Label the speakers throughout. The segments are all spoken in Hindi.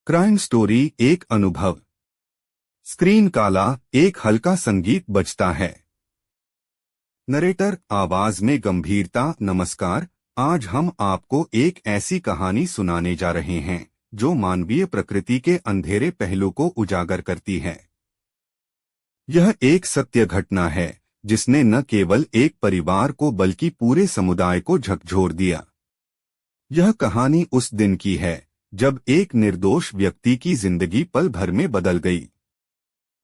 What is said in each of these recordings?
Speaker 1: क्राइम स्टोरी एक अनुभव। स्क्रीन काला, एक हल्का संगीत बजता है। नरेटर आवाज में गंभीरता। नमस्कार, आज हम आपको एक ऐसी कहानी सुनाने जा रहे हैं जो मानवीय प्रकृति के अंधेरे पहलू को उजागर करती है। यह एक सत्य घटना है जिसने न केवल एक परिवार को बल्कि पूरे समुदाय को झकझोर दिया। यह कहानी उस दिन की है जब एक निर्दोष व्यक्ति की जिंदगी पल भर में बदल गई।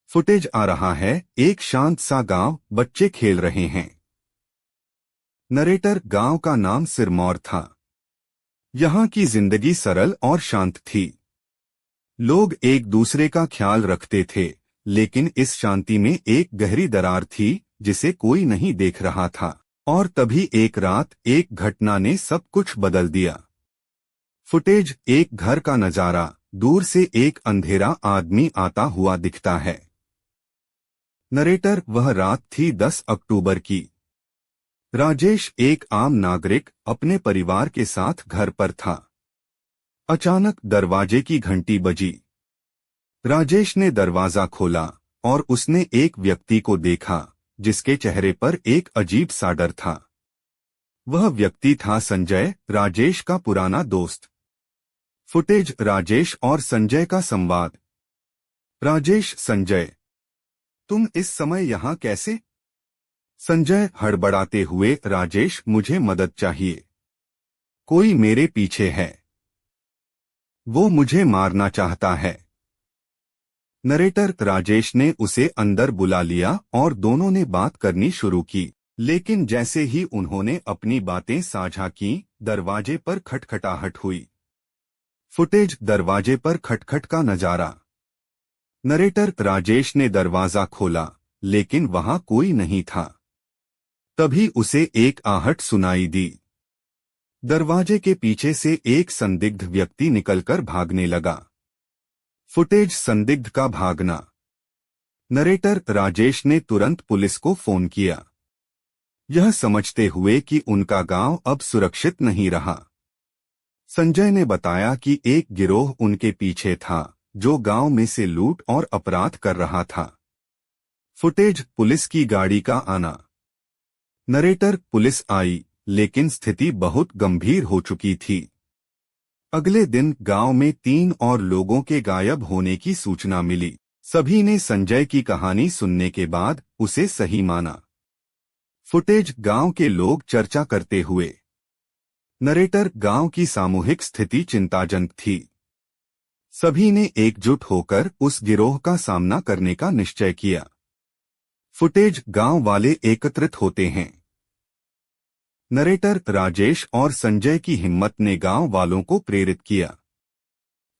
Speaker 1: फुटेज आ रहा है। एक शांत सा गांव, बच्चे खेल रहे हैं। नरेटर, गांव का नाम सिरमौर था। यहां की जिंदगी सरल और शांत थी। लोग एक दूसरे का ख्याल रखते थे, लेकिन इस शांति में एक गहरी दरार थी जिसे कोई नहीं देख रहा था। और तभी एक रात एक घटना ने सब कुछ बदल दिया। फुटेज, एक घर का नजारा। दूर से एक अंधेरा आदमी आता हुआ दिखता है। नरेटर, वह रात थी 10 अक्टूबर की। राजेश, एक आम नागरिक, अपने परिवार के साथ घर पर था। अचानक दरवाजे की घंटी बजी। राजेश ने दरवाजा खोला और उसने एक व्यक्ति को देखा जिसके चेहरे पर एक अजीब सा डर था। वह व्यक्ति था संजय, राजेश का पुराना दोस्त। फुटेज, राजेश और संजय का संवाद। राजेश, संजय, तुम इस समय यहाँ कैसे? संजय हड़बड़ाते हुए, राजेश, मुझे मदद चाहिए। कोई मेरे पीछे है। वो मुझे मारना चाहता है। नरेटर, राजेश ने उसे अंदर बुला लिया और दोनों ने बात करनी शुरू की। लेकिन जैसे ही उन्होंने अपनी बातें साझा की, दरवाजे पर खटखटाहट हुई। फुटेज, दरवाजे पर खटखट का नजारा। नरेटर, राजेश ने दरवाजा खोला, लेकिन वहां कोई नहीं था। तभी उसे एक आहट सुनाई दी। दरवाजे के पीछे से एक संदिग्ध व्यक्ति निकलकर भागने लगा। फुटेज, संदिग्ध का भागना। नरेटर, राजेश ने तुरंत पुलिस को फोन किया, यह समझते हुए कि उनका गांव अब सुरक्षित नहीं रहा। संजय ने बताया कि एक गिरोह उनके पीछे था जो गांव में से लूट और अपराध कर रहा था। फुटेज, पुलिस की गाड़ी का आना। नरेटर, पुलिस आई, लेकिन स्थिति बहुत गंभीर हो चुकी थी। अगले दिन गांव में 3 और लोगों के गायब होने की सूचना मिली। सभी ने संजय की कहानी सुनने के बाद उसे सही माना। फुटेज, गांव के लोग चर्चा करते हुए। नरेटर, गांव की सामूहिक स्थिति चिंताजनक थी। सभी ने एकजुट होकर उस गिरोह का सामना करने का निश्चय किया। फुटेज, गांव वाले एकत्रित होते हैं। नरेटर, राजेश और संजय की हिम्मत ने गांव वालों को प्रेरित किया।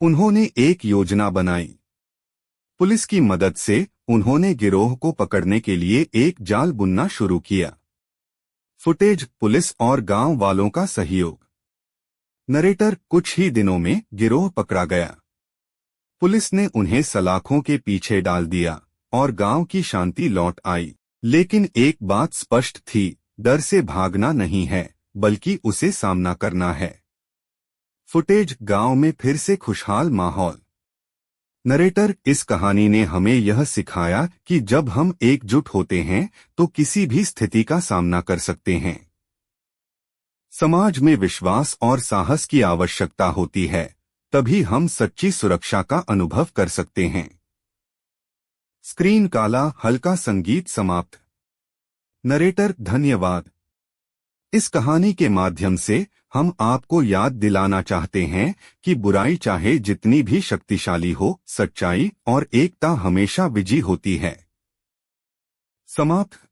Speaker 1: उन्होंने एक योजना बनाई। पुलिस की मदद से उन्होंने गिरोह को पकड़ने के लिए एक जाल बुनना शुरू किया। फुटेज, पुलिस और गांव वालों का सहयोग। नरेटर, कुछ ही दिनों में गिरोह पकड़ा गया। पुलिस ने उन्हें सलाखों के पीछे डाल दिया और गांव की शांति लौट आई। लेकिन एक बात स्पष्ट थी, डर से भागना नहीं है बल्कि उसे सामना करना है। फुटेज, गांव में फिर से खुशहाल माहौल। नरेटर, इस कहानी ने हमें यह सिखाया कि जब हम एकजुट होते हैं तो किसी भी स्थिति का सामना कर सकते हैं। समाज में विश्वास और साहस की आवश्यकता होती है, तभी हम सच्ची सुरक्षा का अनुभव कर सकते हैं। स्क्रीन काला, हल्का संगीत समाप्त। नरेटर, धन्यवाद। इस कहानी के माध्यम से हम आपको याद दिलाना चाहते हैं कि बुराई चाहे जितनी भी शक्तिशाली हो, सच्चाई और एकता हमेशा विजयी होती है। समाप्त।